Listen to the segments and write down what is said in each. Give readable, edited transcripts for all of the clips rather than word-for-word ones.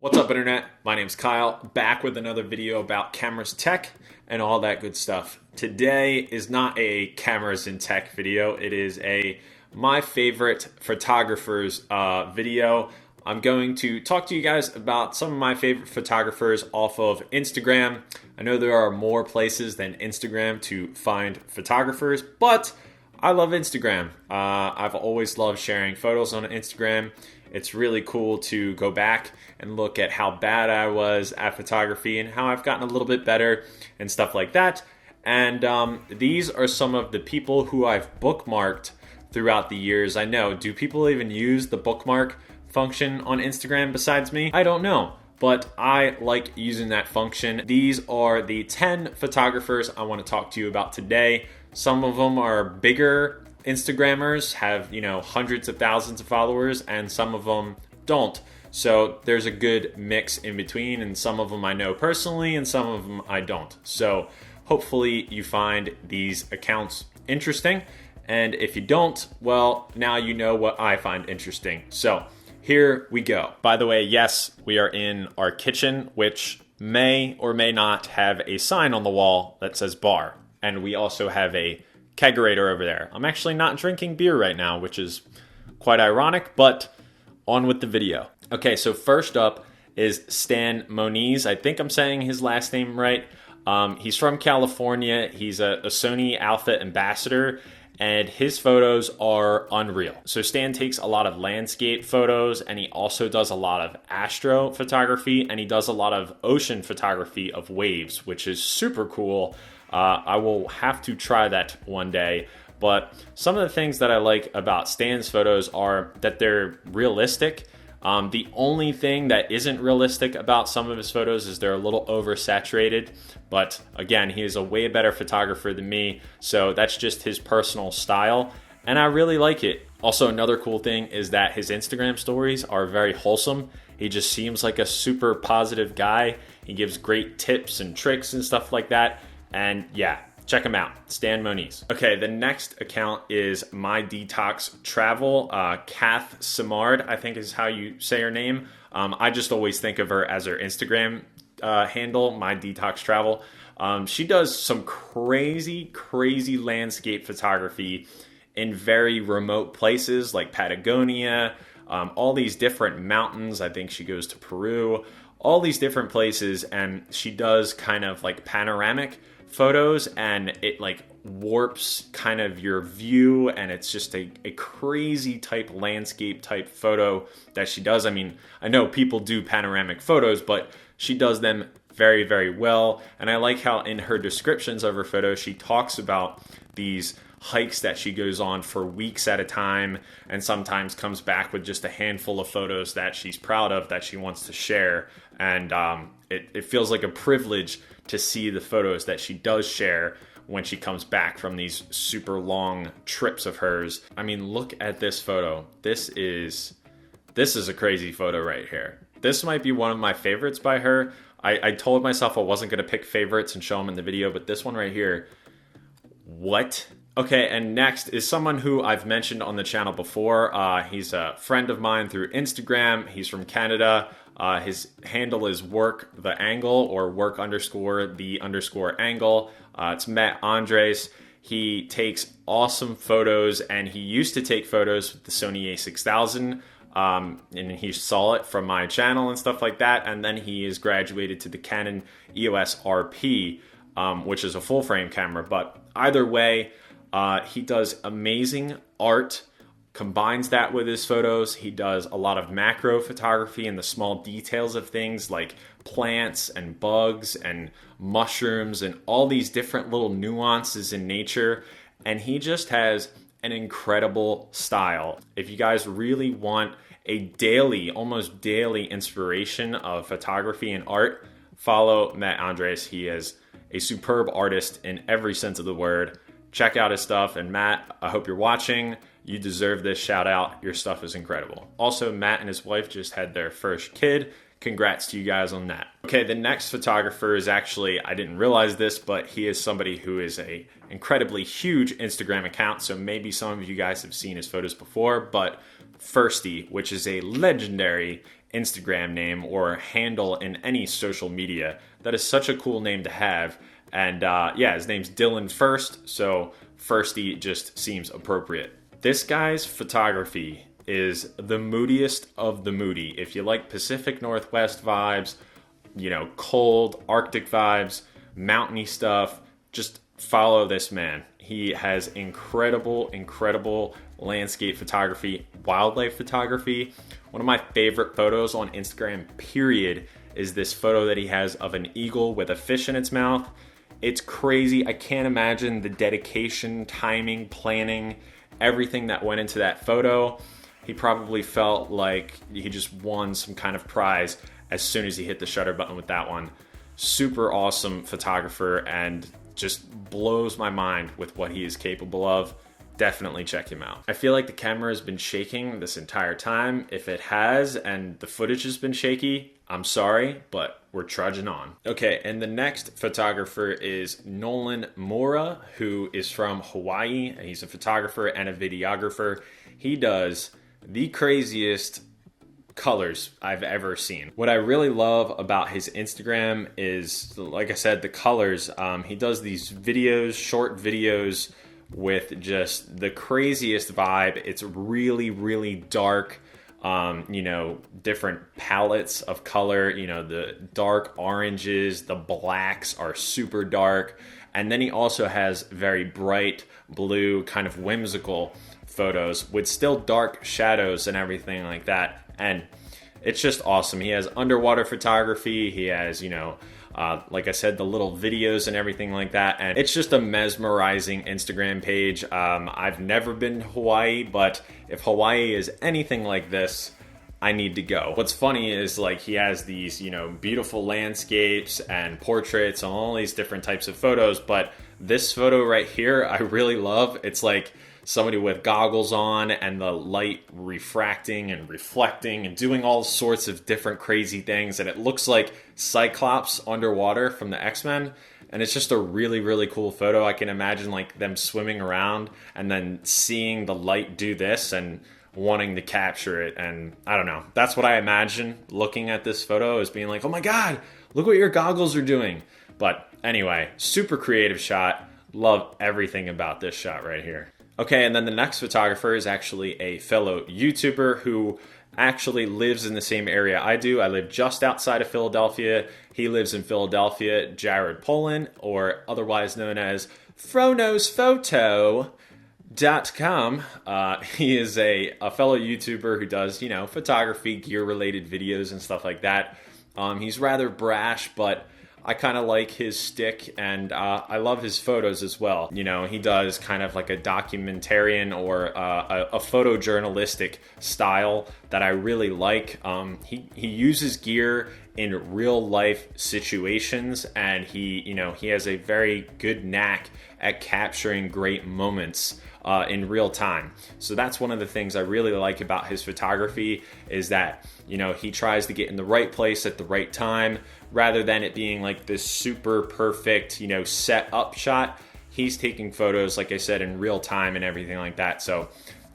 What's up, Internet? My name's Kyle, back with another video about cameras, tech, and all that good stuff. Today is not a cameras and tech video. It is a my favorite photographers video. I'm going to talk to you guys about some of my favorite photographers off of Instagram. I know there are more places than Instagram to find photographers, but I love Instagram. I've always loved sharing photos on Instagram. It's really cool to go back and look at how bad I was at photography and how I've gotten a little bit better and stuff like that. And these are some of the people who I've bookmarked throughout the years. I know, do people even use the bookmark function on Instagram besides me? I don't know, but I like using that function. These are the 10 photographers I want to talk to you about today. Some of them are bigger Instagrammers, have, hundreds of thousands of followers, and some of them don't. So there's a good mix in between, and some of them I know personally, and some of them I don't. So hopefully you find these accounts interesting, and if you don't, well, now you know what I find interesting. So here we go. By the way, yes, we are in our kitchen, which may or may not have a sign on the wall that says bar, and we also have a kegerator over there. I'm actually not drinking beer right now, which is quite ironic, but on with the video. Okay, so first up is Stan Moniz. I think I'm saying his last name right. He's from California. He's a Sony Alpha ambassador, and his photos are unreal. So Stan takes a lot of landscape photos, and he also does a lot of astro photography, and he does a lot of ocean photography of waves, which is super cool. I will have to try that one day. But some of the things that I like about Stan's photos are that they're realistic. The only thing that isn't realistic about some of his photos is they're a little oversaturated. But again, he is a way better photographer than me, so that's just his personal style, and I really like it. Also, another cool thing is that his Instagram stories are very wholesome. He just seems like a super positive guy. He gives great tips and tricks and stuff like that. And yeah, check him out, Stan Moniz. Okay, the next account is My Detox Travel. Kath Simard, I think is how you say her name. I just always think of her as her Instagram handle, My Detox Travel. She does some crazy landscape photography in very remote places like Patagonia, all these different mountains. I think she goes to Peru, all these different places, and she does kind of like panoramic photos, and it like warps kind of your view, and it's just a crazy type landscape type photo that she does. I mean, I know people do panoramic photos, but she does them very well. And I like how in her descriptions of her photos, she talks about these hikes that she goes on for weeks at a time, and sometimes comes back with just a handful of photos that she's proud of that she wants to share. And it feels like a privilege to see the photos that she does share when she comes back from these super long trips of hers. I mean, look at this photo. This is a crazy photo right here. This might be one of my favorites by her. I told myself I wasn't going to pick favorites and show them in the video, but this one right here, what? Okay, and next is someone who I've mentioned on the channel before. He's a friend of mine through Instagram. He's from Canada. His handle is work the angle, or work _the _ angle. It's Matt Andres. He takes awesome photos, and he used to take photos with the Sony a6000. And he saw it from my channel and stuff like that. And then he is graduated to the Canon EOS RP, which is a full frame camera. But either way, he does amazing art, combines that with his photos. He does a lot of macro photography and the small details of things like plants and bugs and mushrooms and all these different little nuances in nature. And he just has an incredible style. If you guys really want a daily, almost daily inspiration of photography and art, follow Matt Andres. He is a superb artist in every sense of the word. Check out his stuff. And Matt, I hope you're watching. You deserve this shout out. Your stuff is incredible. Also, Matt and his wife just had their first kid. Congrats to you guys on that. Okay, the next photographer is actually, I didn't realize this, but he is somebody who is a incredibly huge Instagram account. So maybe some of you guys have seen his photos before, but Firsty, which is a legendary Instagram name or handle in any social media. That is such a cool name to have. And yeah, his name's Dylan First, so Firsty just seems appropriate. This guy's photography is the moodiest of the moody. If you like Pacific Northwest vibes, you know, cold Arctic vibes, mountainy stuff, just follow this man. He has incredible landscape photography, wildlife photography. One of my favorite photos on Instagram, period, is this photo that he has of an eagle with a fish in its mouth. It's crazy. I can't imagine the dedication, timing, planning, everything that went into that photo. He probably felt like he just won some kind of prize as soon as he hit the shutter button with that one. Super awesome photographer and just blows my mind with what he is capable of. Definitely check him out. I feel like the camera has been shaking this entire time. If it has and the footage has been shaky, I'm sorry, but we're trudging on. Okay, and the next photographer is Nolan Mora, who is from Hawaii. He's a photographer and a videographer. He does the craziest colors I've ever seen. What I really love about his Instagram is, like I said, the colors. He does these videos, short videos with just the craziest vibe. It's really dark, you know, different palettes of color. You know, the dark oranges, the blacks are super dark. And then he also has very bright blue, kind of whimsical photos with still dark shadows and everything like that. And it's just awesome. He has underwater photography. He has, you know, like I said, the little videos and everything like that. And it's just a mesmerizing Instagram page. I've never been to Hawaii, but if Hawaii is anything like this, I need to go. What's funny is, like, he has these, you know, beautiful landscapes and portraits and all these different types of photos. But this photo right here, I really love. It's like somebody with goggles on and the light refracting and reflecting and doing all sorts of different crazy things. And it looks like Cyclops underwater from the X-Men. And it's just a really cool photo. I can imagine like them swimming around and then seeing the light do this and wanting to capture it. And I don't know. That's what I imagine looking at this photo, as being like, oh my God, look what your goggles are doing. But anyway, super creative shot. Love everything about this shot right here. Okay, and then the next photographer is actually a fellow YouTuber who actually lives in the same area I do. I live just outside of Philadelphia. He lives in Philadelphia. Jared Polin, or otherwise known as FronosPhoto.com. He is a fellow YouTuber who does, you know, photography, gear-related videos and stuff like that. He's rather brash, but I kind of like his stick, and I love his photos as well. You know, he does kind of like a documentarian or a photojournalistic style that I really like. He uses gear in real life situations, and he has a very good knack at capturing great moments in real time. So that's one of the things I really like about his photography, is that, you know, he tries to get in the right place at the right time, rather than it being like this super perfect, you know, set up shot. He's taking photos, like I said, in real time and everything like that. So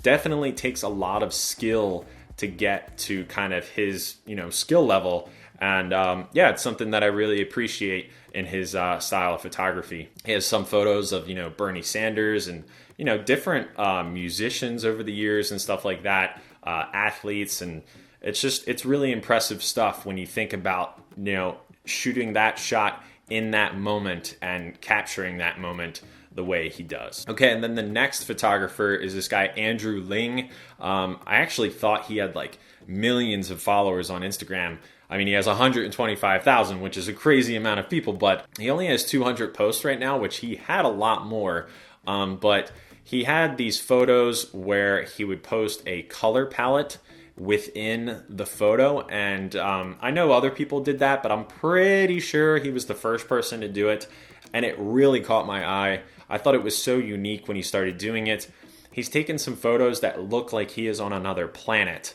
definitely takes a lot of skill to get to kind of his, you know, skill level. And yeah, it's something that I really appreciate in his style of photography. He has some photos of, you know, Bernie Sanders and, you know, different musicians over the years and stuff like that, athletes. And it's really impressive stuff when you think about, you know, shooting that shot in that moment and capturing that moment the way he does. Okay, and then the next photographer is this guy, Andrew Ling. I actually thought he had like millions of followers on Instagram. I mean, he has 125,000, which is a crazy amount of people, but he only has 200 posts right now, which he had a lot more. But he had these photos where he would post a color palette within the photo, and I know other people did that, but I'm pretty sure he was the first person to do it, and it really caught my eye. I thought it was so unique when he started doing it. He's taken some photos that look like he is on another planet,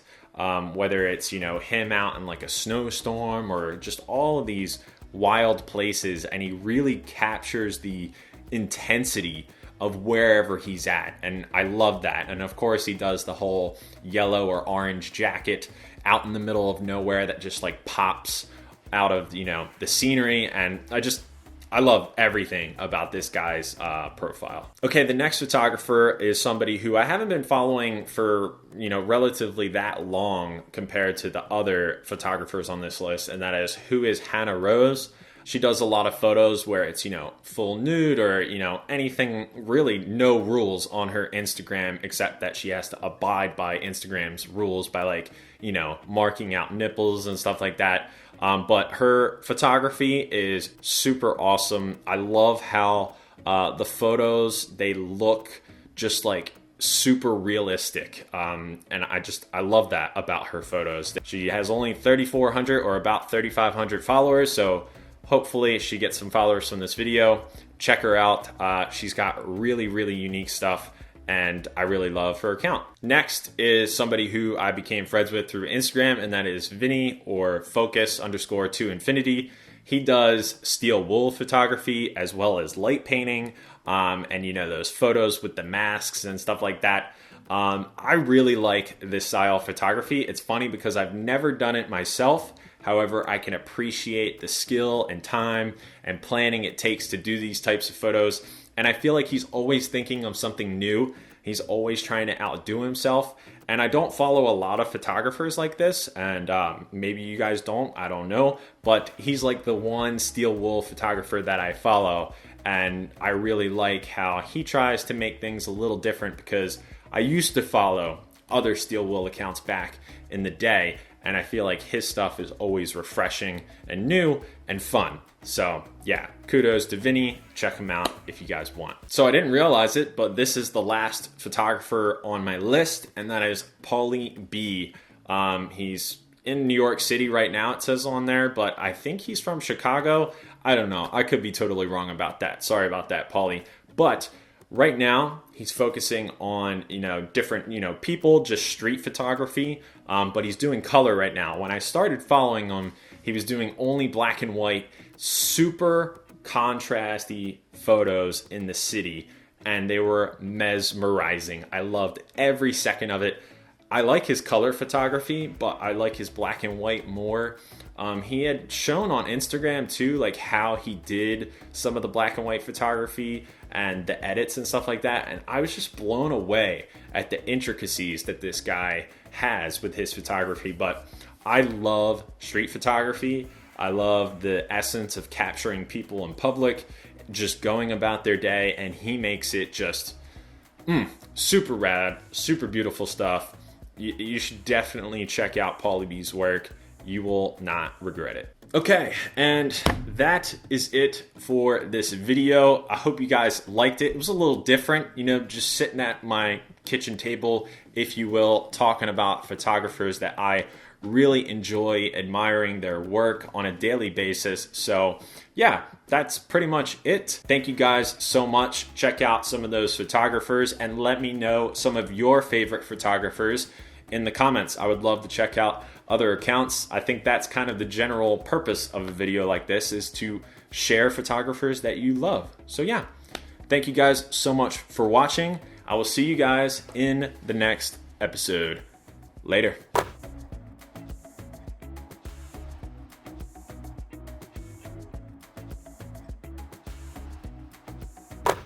whether it's, you know, him out in like a snowstorm or just all of these wild places, and he really captures the intensity of wherever he's at. And I love that. And of course, he does the whole yellow or orange jacket out in the middle of nowhere that just like pops out of, you know, the scenery. And I love everything about this guy's profile. Okay, the next photographer is somebody who I haven't been following for, you know, relatively that long compared to the other photographers on this list, and that is Hannah Rose. She does a lot of photos where it's, you know, full nude or, you know, anything, really no rules on her Instagram, except that she has to abide by Instagram's rules by, like, you know, marking out nipples and stuff like that. But her photography is super awesome. I love how the photos, they look just like super realistic. And I love that about her photos. She has only 3,400 or about 3,500 followers, so hopefully she gets some followers from this video. Check her out. She's got really, really unique stuff, and I really love her account. Next is somebody who I became friends with through Instagram, and that is Vinnie, or Focus_to Infinity. He does steel wool photography as well as light painting, and you know, those photos with the masks and stuff like that. I really like this style of photography. It's funny because I've never done it myself. However, I can appreciate the skill and time and planning it takes to do these types of photos. And I feel like he's always thinking of something new. He's always trying to outdo himself. And I don't follow a lot of photographers like this. And maybe you guys don't, I don't know. But he's like the one steel wool photographer that I follow. And I really like how he tries to make things a little different, because I used to follow other steel wool accounts back in the day, and I feel like his stuff is always refreshing and new and fun. So yeah, kudos to Vinnie. Check him out if you guys want. So I didn't realize it, but this is the last photographer on my list, and that is Pauly B. He's in New York City right now, it says on there, but I think he's from Chicago. I don't know. I could be totally wrong about that. Sorry about that, Pauly. But right now, he's focusing on, you know, different, you know, people, just street photography, but he's doing color right now. When I started following him, he was doing only black and white, super contrasty photos in the city, and they were mesmerizing. I loved every second of it. I like his color photography, but I like his black and white more. He had shown on Instagram too, like how he did some of the black and white photography and the edits and stuff like that. And I was just blown away at the intricacies that this guy has with his photography. But I love street photography. I love the essence of capturing people in public, just going about their day. And he makes it just super rad, super beautiful stuff. You should definitely check out Pauly B's work. You will not regret it. Okay, and that is it for this video. I hope you guys liked it. It was a little different, you know, just sitting at my kitchen table, if you will, talking about photographers that I really enjoy admiring their work on a daily basis. So yeah, that's pretty much it. Thank you guys so much. Check out some of those photographers and let me know some of your favorite photographers in the comments. I would love to check out other accounts. I think that's kind of the general purpose of a video like this, is to share photographers that you love. So yeah, thank you guys so much for watching. I will see you guys in the next episode. Later.